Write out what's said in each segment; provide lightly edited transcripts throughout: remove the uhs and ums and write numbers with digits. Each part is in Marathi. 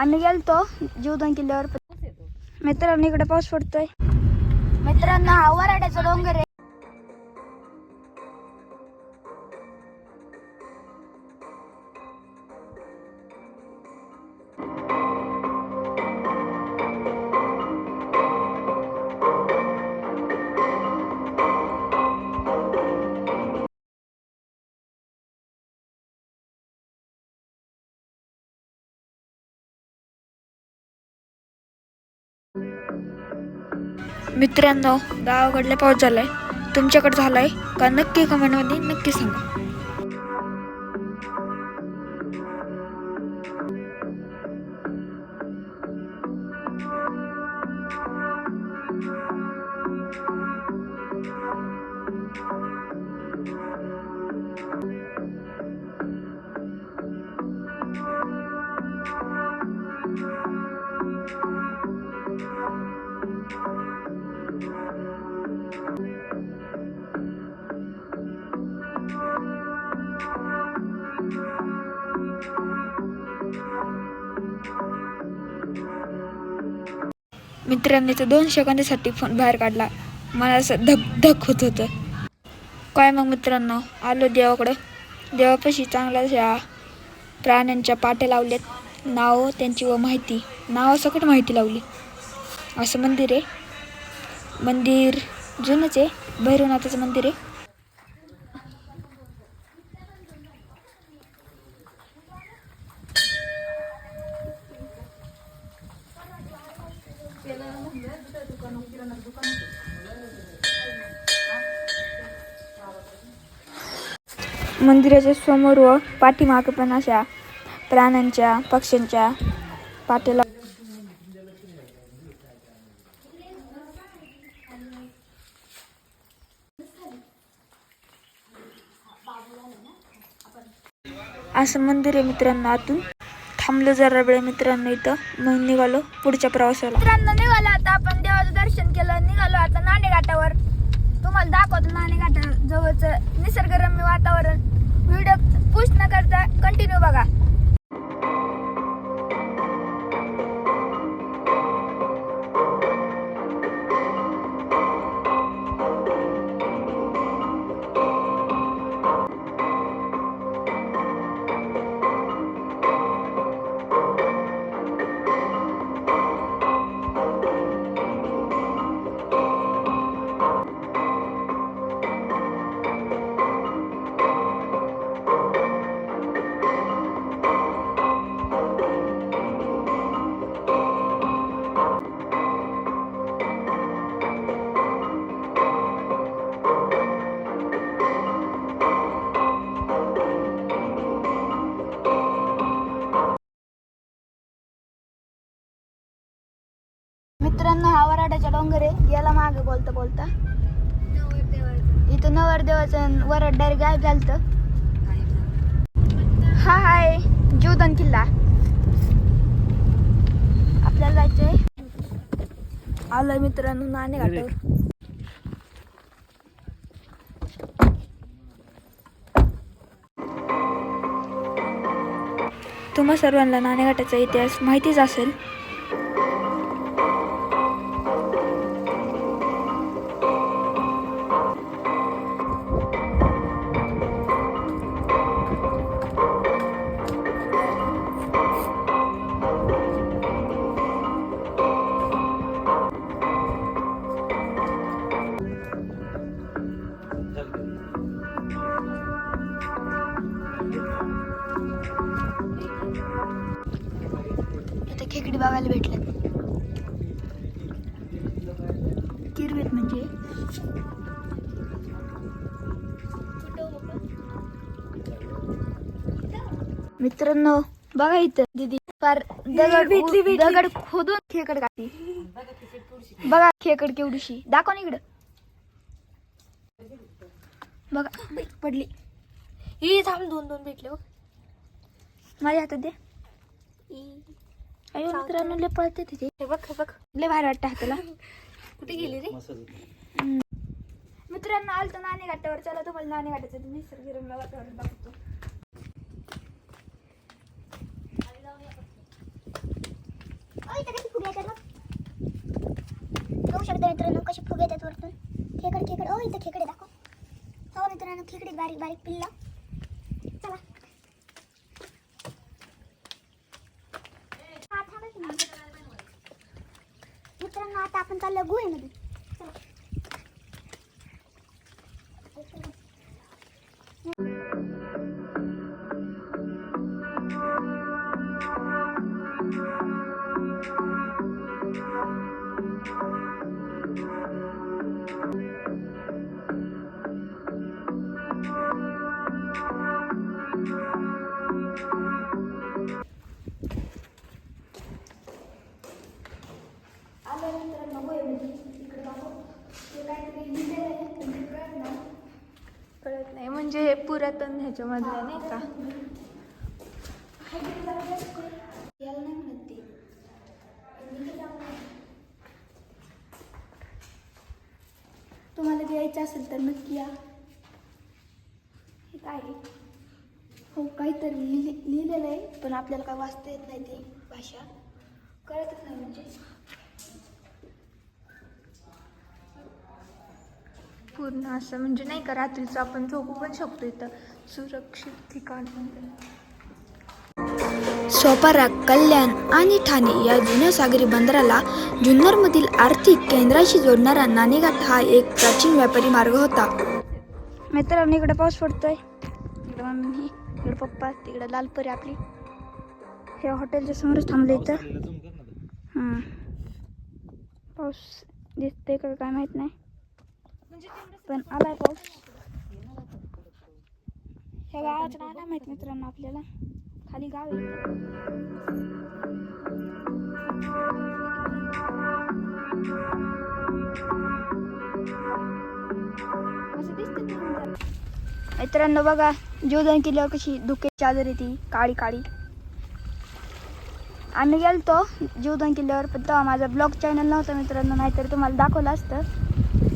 आम्ही गेलतो जीवदान किल्ल्यावर. मित्रांनो इकडे पाऊस पडतोय. मित्रांनो हा वराड्याचा डोंगर आहे. मित्रांनो गावाकडला पाऊस झालाय, तुमच्याकडे झालाय का नक्की कमेंटमध्ये नक्की सांगा. मित्रांनी तर 2 सेकंदासाठी फोन बाहेर काढला. मला असं धक होत होतं. काय मग मित्रांनो, आलो देवाकडं. देवापाशी चांगल्या प्राण्यांच्या पाट्या लावल्यात. नाव त्यांची व माहिती, नावासकट माहिती लावली. असं मंदिर आहे. मंदिर जुनंच आहे, भैरवनाथाचं मंदिर आहे. मंदिराच्या समोर व पाठीमागे पण अशा प्राण्यांच्या पक्ष्यांच्या पाट्याला. असं मंदिर आहे मित्रांनो. आतून थांबलो जरा वेळ मित्रांनो इथं, मग निघालो पुढच्या प्रवासाला. मित्रांनो निघालो आता आपण, देवाचं दर्शन केलं, निघालो आता नाणेघाटावर. तुम्हाला दाखवतो नाणेघाटा जवळचं निसर्गरम्य वातावरण. व्हिडिओ पुश न करता कंटिन्यू बघा. मित्रांनो हा वराड्याचा डोंगर आहे. गेला मागे बोलता बोलता इथं नवरदेवाचं वराड डायरेक्ट गायब झालतं. हा हाय जीवदान किल्ला. आपल्याला जायचंय. आलोय मित्रांनो नाणेघाटावर. तुम्हा सर्वांना नाणेघाटाचा इतिहास माहितीच असेल. इथे खेकडी बघायला भेटले. किरवीत म्हणजे मित्रांनो बघा इथं दीदी फार दगड खोदून खेकड काढते. बघा खेकड केवढीशी, दाखव इकडं. बघा पडली ही. थांब 2 भेटले बघ माझ्या हातात दे. अयो मित्रांनो लय पळते तिथे. हे बघ लय भारी वाटतं हाताला. कुठे गेली रे मित्रांनो? आलतो नाणेघाटावर. चला तुम्हाला नाणेघाटाचं निसर्गरम्य वातावरण दाखवतो. मित्रांनो कसे फुगे येतात वरतून. खेकडे ओ इथं खेकडे दाखव. हो मित्रांनो खेकडे बारीक बारीक पिल्ला. चला मित्रांनो आता आपण चाललो गुहेमध्ये. कळत नाही म्हणजे हे पुरातन ह्याच्यामधलं नाही का. याला नाही म्हणत ते. तुम्हाला यायचं असेल तर नक्की या. हे काय आहे? हो काहीतरी लिहिलेलं आहे पण आपल्याला काय वाचता येत नाही ते भाषा कळतच नाही म्हणजे. पूर्ण असं म्हणजे नाही का रात्रीचं आपण झोपू पण शकतो इथं सुरक्षित ठिकाण. सोपारा, कल्याण आणि ठाणे या जुन्या सागरी बंदराला जुन्नरमधील आर्थिक केंद्राशी जोडणारा नाणेघाट हा एक प्राचीन व्यापारी मार्ग होता. मित्रांनो इकडे पाऊस पडतोय. इकडे मम्मी, इकडे पप्पा, तिकडे लालपरी आपली. हे हॉटेलच्या समोरच थांबले इथं. पाऊस दिसतोय का काय माहित नाही पण आलाय पाऊस. ह्या गावाचं नाव नाही माहित मित्रांनो आपल्याला. खाली गाव आहे. असं दिसतं मित्रांनो बघा जीवदान केल्यावर कशी धुक्याची चादर येते काळी काळी. आम्ही गेलतो जीवदान किल्ल्यावर पण तेव्हा माझा ब्लॉग चॅनल नव्हता मित्रांनो नाहीतर तुम्हाला दाखवलं असतं.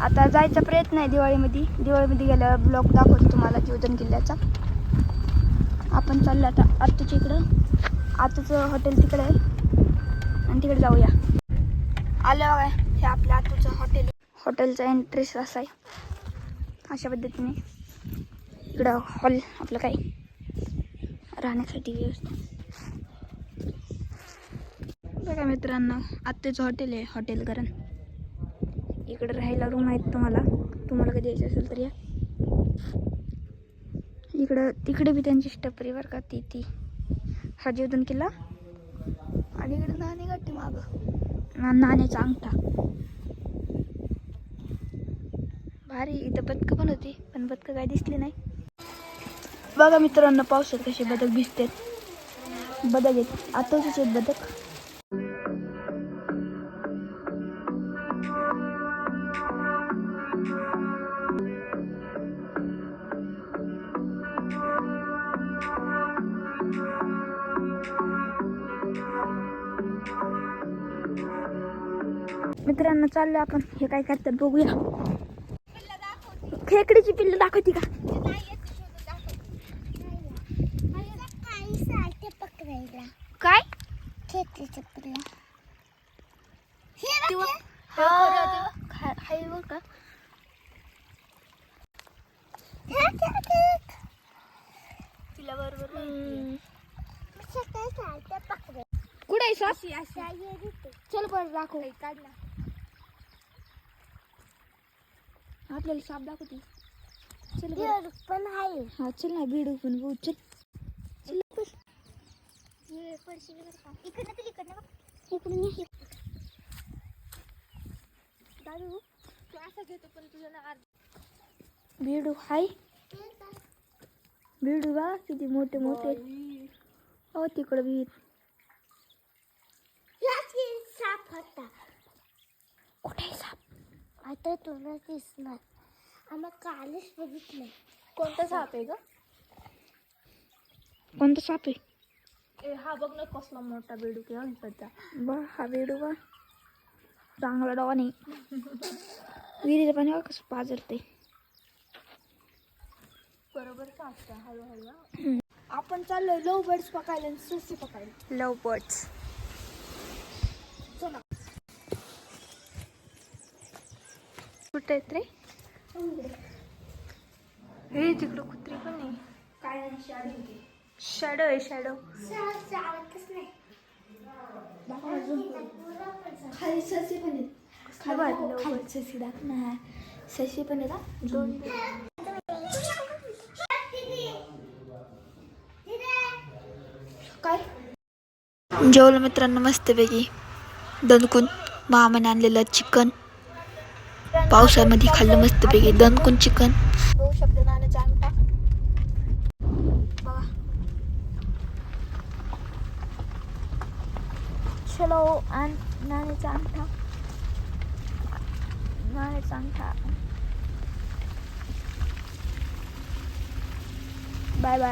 आता जायचा प्रयत्न आहे दिवाळीमध्ये गेल्यावर ब्लॉग दाखवतो तुम्हाला जीवदान किल्ल्याचा. आपण चाललो आता आत्तूच्या इकडं. आत्तूचं हॉटेल तिकडे आहे आणि तिकडे जाऊया. आलं बघा हे आपल्या आत्तूचं हॉटेल. हॉटेलचा एंट्रेस असा आहे अशा पद्धतीने. इकडं हॉल आपलं काही राहण्यासाठी व्यवस्था. बघा मित्रांनो आत्तेचं हॉटेल आहे हॉटेल करण. इकडे राहायला रूम आहेत तुम्हाला कधी यायचं असेल तर या. इकडं तिकडे बी त्यांची स्टपरी बरं का ती हा जीवदान किल्ला. आणि इकडे नाणेघाट मागं नाण्याचा अंगठा. भारी इथं बदकं पण होती पण बदकं काय दिसली नाही. बघा मित्रांनो पावसात कसे बदक भिजतात. बदक आहेत आताच आहेत बदक. मित्रांनो चाललो आपण. हे काय करतात बघूया. खेकडीची पिल्लं दाखवती का. काय खेकडीचं पिल्लं हाय बघ का. तिला बरोबर कुठे आहे सास. चल बरं दाखव. काढला आपल्याला साप दाखवते. चल पण आहे. हा चल ना भिडू पण बघू. चल चल दादू तू असं घेतो पण तुझं ना भिडू हाय. भिडू बा किती मोठे मोठे. हो तिकडं विहीर. साप होता. कुठे आहे साप. आता तुला दिसणार. आम्हाला कालच बघितलं. कोणता साप आहे ग. कोणता साप आहे. हा बघ ना कसला मोठा बेडू किंवा बा. हा बेडू बा चांगला डॉन आहे. विहिरीचं पाणी कसं पाजरते बरोबर सापता हळूहळू. आपण चाललोय लव बर्ड्स पकायला आणि ससे पकायला. लव बर्ड्स. चला कुठे आहेत रे? हे तिकडं कुत्री पण नाही. काय नाही, शाडी होती. शॅडो आहे शॅडो. खाली ससे पण आहेत. खाली ससे दाख ना. ससे पण आहेत. दोन काय जेवलं मित्रांनो मस्तपैकी. दणकून मामाने आणलेलं चिकन पावसामध्ये खाल्लं मस्तपैकी. दणकून चिकन. बघू शकतो नाण्याचा अंगठा बघा. चलो नाण्याचा अंगठा. नाण्याचा अंगठा. Bye bye.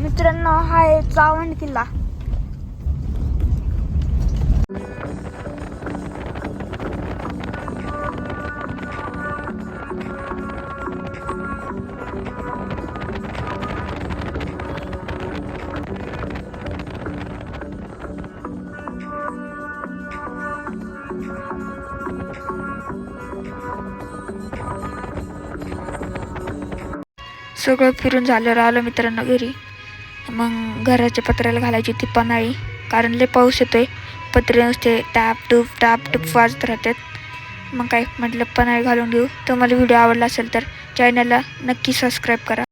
मित्रांनो हा आहे चावंड किल्ला. सगळं फिरून झाल्यावर आलो मित्रांनो घरी. मग घराच्या पत्र्याला घालायची होती पन्हाळी, कारण लय पाऊस येतोय. पत्रे नुसते टाप टूप वाजत राहतात. मग काय म्हटलं पन्हाळी घालून घेऊ. तुम्हाला व्हिडिओ आवडला असेल तर चॅनलला नक्की सबस्क्राईब करा.